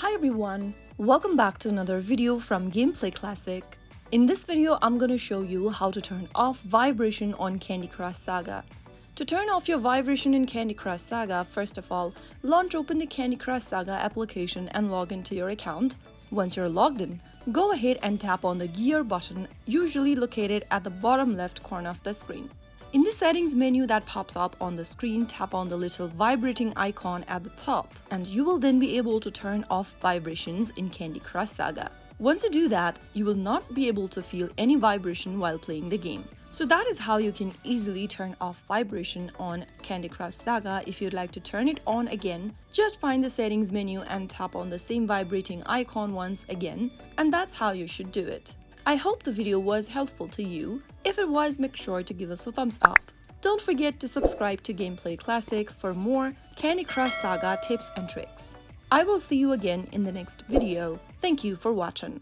Hi everyone, welcome back to another video from Gameplay Classic. In this video, I'm going to show you how to turn off vibration on Candy Crush Saga. To turn off your vibration in Candy Crush Saga, first of all, launch open the Candy Crush Saga application and log into your account. Once you're logged in, go ahead and tap on the gear button, usually located at the bottom left corner of the screen. In the settings menu that pops up on the screen, tap on the little vibrating icon at the top, and you will then be able to turn off vibrations in Candy Crush Saga. Once you do that, you will not be able to feel any vibration while playing the game. So that is how you can easily turn off vibration on Candy Crush Saga. If you'd like to turn it on again, just find the settings menu and tap on the same vibrating icon once again, and that's how you should do it. I hope the video was helpful to you. If it was, make sure to give us a thumbs up. Don't forget to subscribe to Gameplay Classic for more Candy Crush Saga tips and tricks. I will see you again in the next video. Thank you for watching.